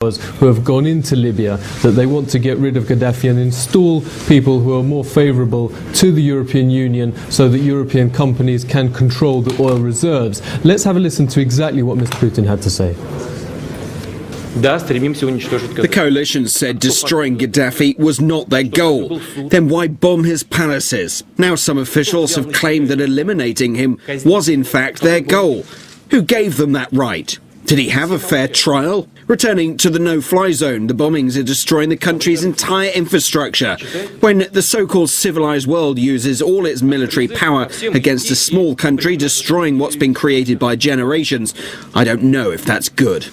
who have gone into Libya, that they want to get rid of Gaddafi and install people who are more favourable to the European Union so that European companies can control the oil reserves. Let's have a listen to exactly what Mr. Putin had to say. The coalition said destroying Gaddafi was not their goal. Then why bomb his palaces? Now some officials have claimed that eliminating him was in fact their goal. Who gave them that right? Did he have a fair trial? Returning to the no-fly zone, the bombings are destroying the country's entire infrastructure. When the so-called civilized world uses all its military power against a small country destroying what's been created by generations, I don't know if that's good.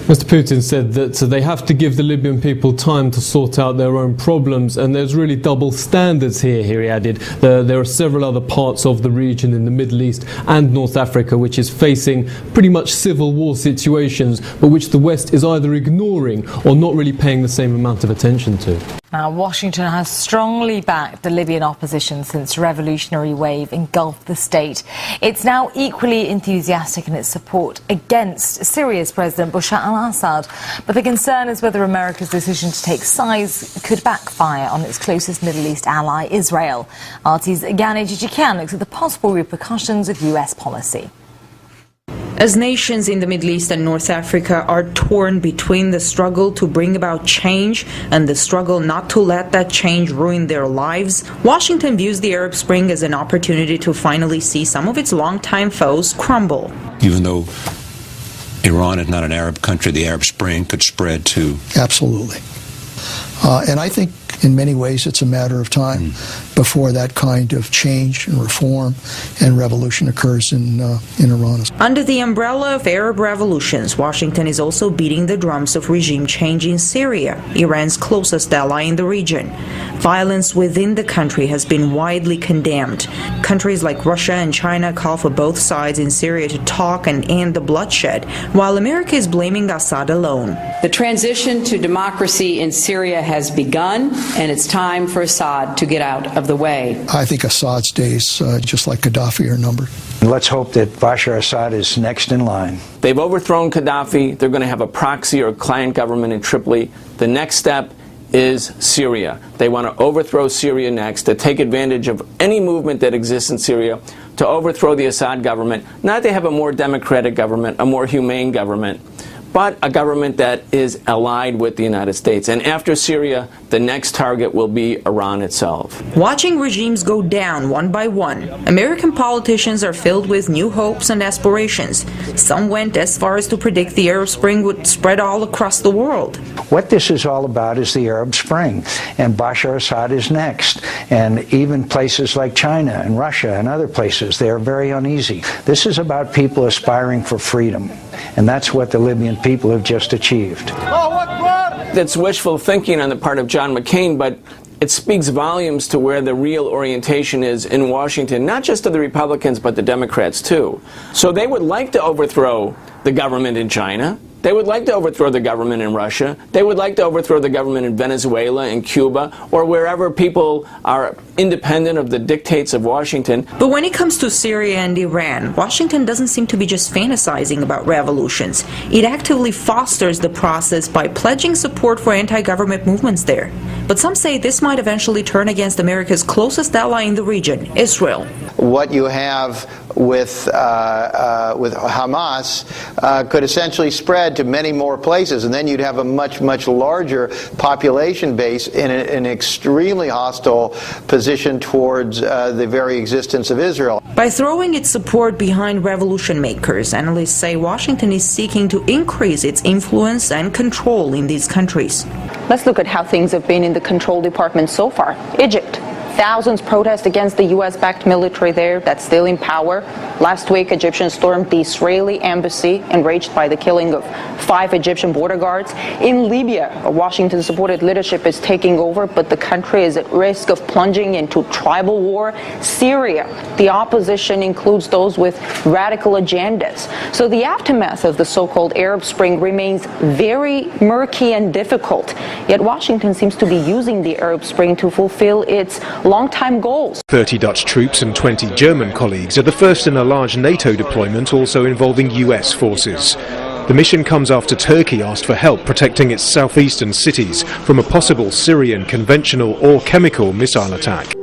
Mr. Putin said that they have to give the Libyan people time to sort out their own problems, and there's really double standards here, he added. There are several other parts of the region in the Middle East and North Africa which is facing pretty much civil war situations, but which the West is either ignoring or not really paying the same amount of attention to. Now, Washington has strongly backed the Libyan opposition since revolutionary wave engulfed the state. It's now equally enthusiastic in its support against Syria's President Bashar al-Assad. But the concern is whether America's decision to take sides could backfire on its closest Middle East ally, Israel. RT's Gane Jijikian looks at the possible repercussions of US policy. As nations in the Middle East and North Africa are torn between the struggle to bring about change and the struggle not to let that change ruin their lives, Washington views the Arab Spring as an opportunity to finally see some of its longtime foes crumble. Even though Iran is not an Arab country, the Arab Spring could spread too. Absolutely. And I think in many ways it's a matter of time before that kind of change and reform and revolution occurs in Iran. Under the umbrella of Arab revolutions, Washington is also beating the drums of regime change in Syria, Iran's closest ally in the region. Violence within the country has been widely condemned. Countries like Russia and China call for both sides in Syria to talk and end the bloodshed, while America is blaming Assad alone. The transition to democracy in Syria has begun, and it's time for Assad to get out of the way. I think Assad's days, just like Gaddafi, are numbered. Let's hope that Bashar Assad is next in line. They've overthrown Gaddafi. They're going to have a proxy or client government in Tripoli. The next step is Syria. They want to overthrow Syria next, to take advantage of any movement that exists in Syria to overthrow the Assad government. Not to have a more democratic government, a more humane government, but a government that is allied with the United States. And after Syria, the next target will be Iran itself. Watching regimes go down one by one, American politicians are filled with new hopes and aspirations. Some went as far as to predict the Arab Spring would spread all across the world. What this is all about is the Arab Spring, and Bashar Assad is next. And even places like China and Russia and other places, they are very uneasy. This is about people aspiring for freedom, and that's what the Libyan people have just achieved. It's wishful thinking on the part of John McCain, but it speaks volumes to where the real orientation is in Washington, not just to the Republicans, but the Democrats too. So they would like to overthrow the government in China. They would like to overthrow the government in Russia. They would like to overthrow the government in Venezuela and Cuba, or wherever people are independent of the dictates of Washington. But when it comes to Syria and Iran, Washington doesn't seem to be just fantasizing about revolutions. It actively fosters the process by pledging support for anti-government movements there. But some say this might eventually turn against America's closest ally in the region, Israel. What you have with Hamas could essentially spread to many more places, and then you'd have a much larger population base in an extremely hostile position towards the very existence of Israel. By throwing its support behind revolution makers, analysts say Washington is seeking to increase its influence and control in these countries. Let's look at how things have been in the control department so far. Egypt. Thousands protest against the U.S.-backed military there that's still in power. Last week, Egyptians stormed the Israeli embassy, enraged by the killing of 5 Egyptian border guards. In Libya, a Washington-supported leadership is taking over, but the country is at risk of plunging into tribal war. Syria, the opposition includes those with radical agendas. So the aftermath of the so-called Arab Spring remains very murky and difficult. Yet Washington seems to be using the Arab Spring to fulfill its long-time goals. 30 Dutch troops and 20 German colleagues are the first in a large NATO deployment also involving US forces. The mission comes after Turkey asked for help protecting its southeastern cities from a possible Syrian conventional or chemical missile attack.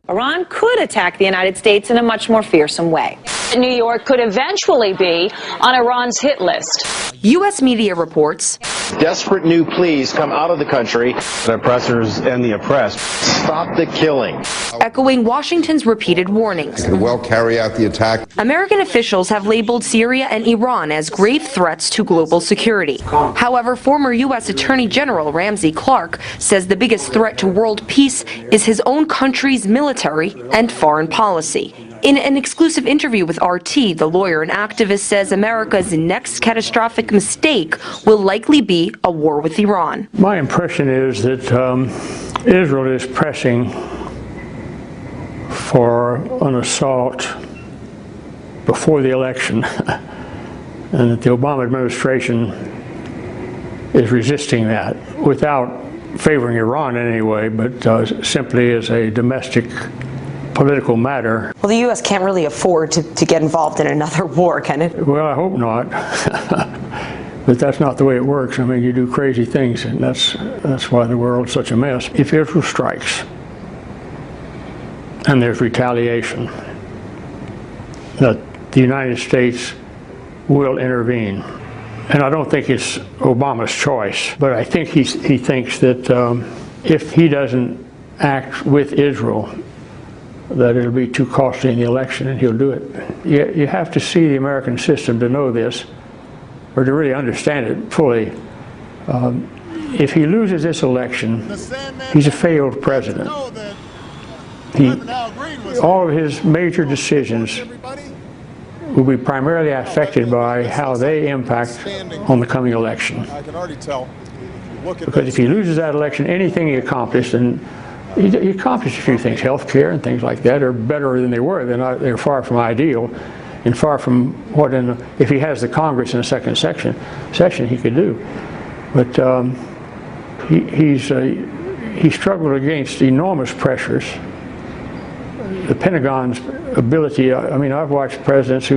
Iran could attack the United States in a much more fearsome way. New York could eventually be on Iran's hit list. U.S. media reports desperate new pleas come out of the country. The oppressors and the oppressed, stop the killing. Echoing Washington's repeated warnings. It could well carry out the attack. American officials have labeled Syria and Iran as grave threats to global security. However, former U.S. Attorney General Ramsey Clark says the biggest threat to world peace is his own country's military and foreign policy. In an exclusive interview with RT, the lawyer and activist says America's next catastrophic mistake will likely be a war with Iran. My impression is that Israel is pressing for an assault before the election, and that the Obama administration is resisting that without favoring Iran in any way, but simply as a domestic political matter. Well, the U.S. can't really afford to get involved in another war, can it? Well, I hope not. But that's not the way it works. I mean, you do crazy things, and that's why the world's such a mess. If Israel strikes, and there's retaliation, that the United States will intervene. And I don't think it's Obama's choice, but I think he thinks that if he doesn't act with Israel, that it'll be too costly in the election, and he'll do it. You have to see the American system to know this, or to really understand it fully. If he loses this election, he's a failed president. All of his major decisions will be primarily affected by how they impact on the coming election. Because if he loses that election, anything he accomplished, and he accomplished a few things, health care and things like that, are better than they were. They're far from ideal, and far from what, if he has the Congress in a second session, he could do. But he struggled against enormous pressures. The Pentagon's ability, I mean, I've watched presidents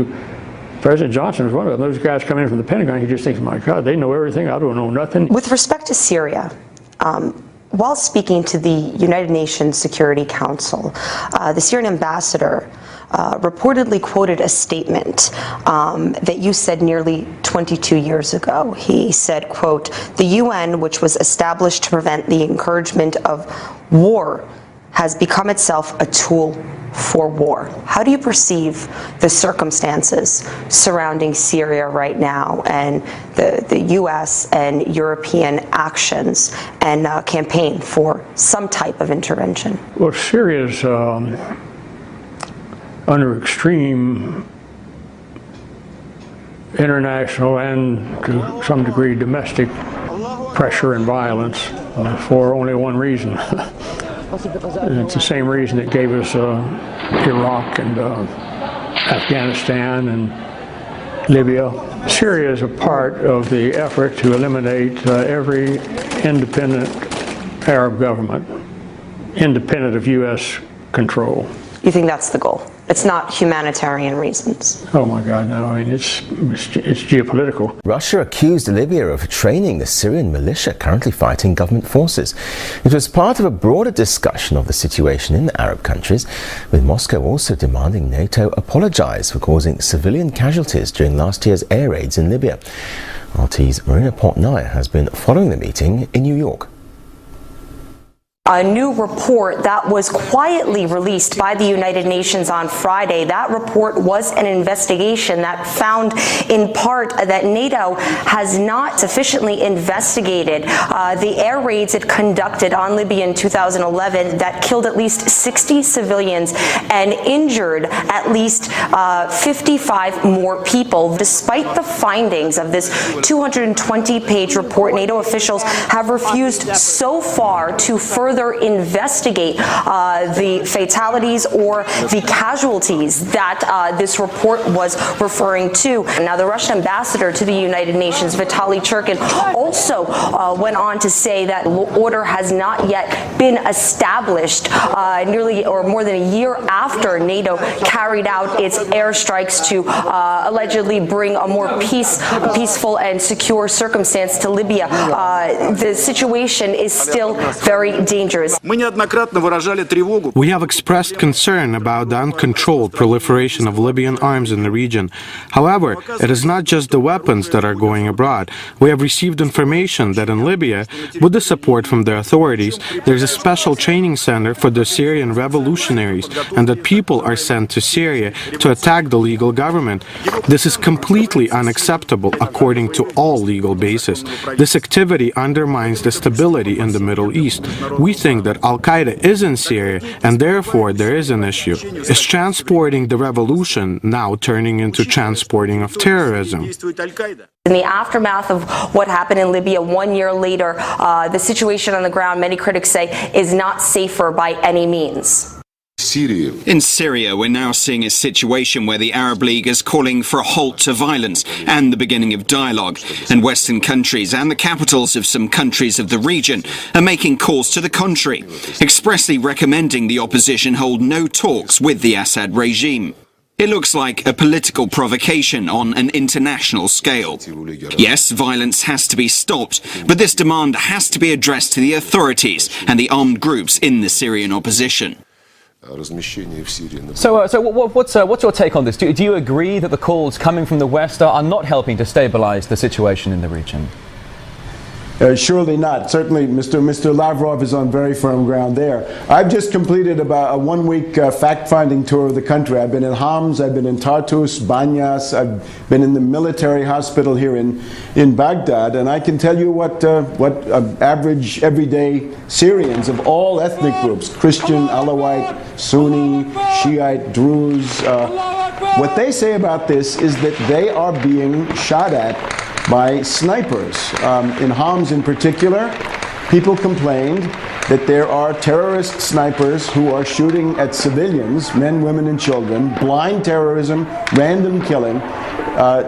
President Johnson was one of them. Those guys come in from the Pentagon, you just think, my God, they know everything, I don't know nothing. With respect to Syria, while speaking to the United Nations Security Council, the Syrian ambassador reportedly quoted a statement that you said nearly 22 years ago. He said, quote, "The UN, which was established to prevent the encouragement of war, has become itself a tool for war." How do you perceive the circumstances surrounding Syria right now, and the U.S. and European actions and campaign for some type of intervention? Well, Syria's under extreme international and to some degree domestic pressure and violence for only one reason. And it's the same reason that gave us Iraq and Afghanistan and Libya. Syria is a part of the effort to eliminate every independent Arab government, independent of U.S. control. You think that's the goal? It's not humanitarian reasons. Oh my God, no, I mean, it's geopolitical. Russia accused Libya of training the Syrian militia currently fighting government forces. It was part of a broader discussion of the situation in the Arab countries, with Moscow also demanding NATO apologize for causing civilian casualties during last year's air raids in Libya. RT's Marina Portnaya has been following the meeting in New York. A new report that was quietly released by the United Nations on Friday. That report was an investigation that found in part that NATO has not sufficiently investigated the air raids it conducted on Libya in 2011 that killed at least 60 civilians and injured at least 55 more people. Despite the findings of this 220-page report, NATO officials have refused so far to further further investigate the fatalities or the casualties that this report was referring to. Now, the Russian ambassador to the United Nations, Vitaly Churkin, also went on to say that order has not yet been established nearly or more than a year after NATO carried out its airstrikes to allegedly bring a more peaceful and secure circumstance to Libya. The situation is still very dangerous. We have expressed concern about the uncontrolled proliferation of Libyan arms in the region. However, it is not just the weapons that are going abroad. We have received information that in Libya, with the support from the authorities, there is a special training center for the Syrian revolutionaries, and that people are sent to Syria to attack the legal government. This is completely unacceptable according to all legal basis. This activity undermines the stability in the Middle East. We think that Al-Qaeda is in Syria, and therefore there is an issue. Is transporting the revolution now turning into transporting of terrorism? In the aftermath of what happened in Libya 1 year later, the situation on the ground, many critics say, is not safer by any means. In Syria, we're now seeing a situation where the Arab League is calling for a halt to violence and the beginning of dialogue, and Western countries and the capitals of some countries of the region are making calls to the contrary, expressly recommending the opposition hold no talks with the Assad regime. It looks like a political provocation on an international scale. Yes, violence has to be stopped, but this demand has to be addressed to the authorities and the armed groups in the Syrian opposition. So what's your take on this? Do you agree that the calls coming from the West are not helping to stabilize the situation in the region? Surely not. Certainly, Mr. Lavrov is on very firm ground there. I've just completed about a one-week fact-finding tour of the country. I've been in Homs, I've been in Tartus, Banyas, I've been in the military hospital here in Baghdad, and I can tell you what average, everyday Syrians of all ethnic groups, Christian, Alawite, Sunni, Shiite, Druze, what they say about this is that they are being shot at by snipers. In Homs in particular, people complained that there are terrorist snipers who are shooting at civilians, men, women, and children, blind terrorism, random killing,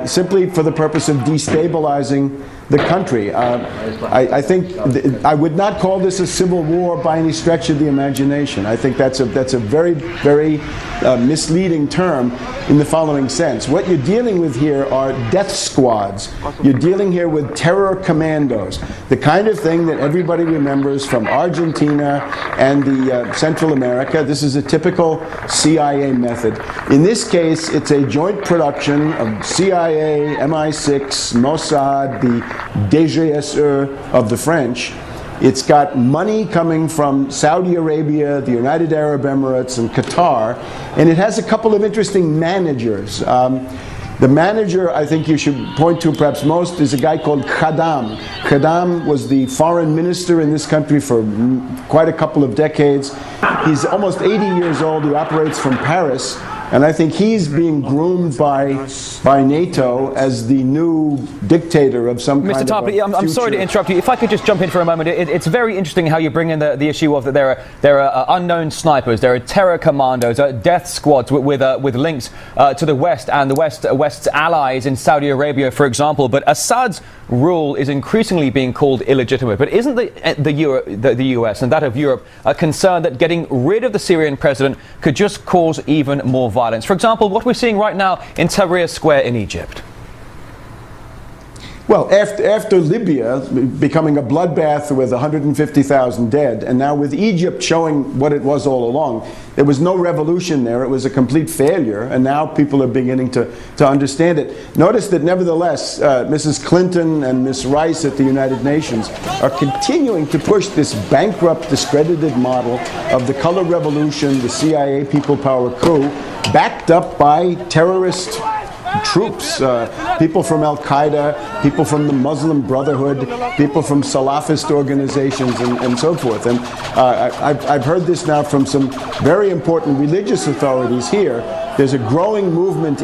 simply for the purpose of destabilizing the country. I think I would not call this a civil war by any stretch of the imagination. I think that's a very, very misleading term in the following sense. What you're dealing with here are death squads. You're dealing here with terror commandos, the kind of thing that everybody remembers from Argentina and the Central America. This is a typical CIA method. In this case, it's a joint production of CIA, MI6, Mossad, the DGSE of the French. It's got money coming from Saudi Arabia, the United Arab Emirates, and Qatar, and it has a couple of interesting managers. The manager I think you should point to perhaps most is a guy called Khaddam. Khaddam was the foreign minister in this country for quite a couple of decades. He's almost 80 years old. He operates from Paris. And I think he's being groomed by NATO as the new dictator of some kind of a future. I'm sorry to interrupt you. If I could just jump in for a moment. It's very interesting how you bring in the issue of that there are unknown snipers, there are terror commandos, death squads with links to the West and the West's allies in Saudi Arabia, for example. But Assad's rule is increasingly being called illegitimate. But isn't the US and that of Europe concerned that getting rid of the Syrian president could just cause even more violence? For example, what we're seeing right now in Tahrir Square in Egypt. Well, after Libya becoming a bloodbath with 150,000 dead, and now with Egypt showing what it was all along, there was no revolution there. It was a complete failure, and now people are beginning to understand it. Notice that nevertheless, Mrs. Clinton and Ms. Rice at the United Nations are continuing to push this bankrupt, discredited model of the color revolution, the CIA people power coup, backed up by terrorist troops, people from Al-Qaeda, people from the Muslim Brotherhood, people from Salafist organizations, and so forth. And I've heard this now from some very important religious authorities here. There's a growing movement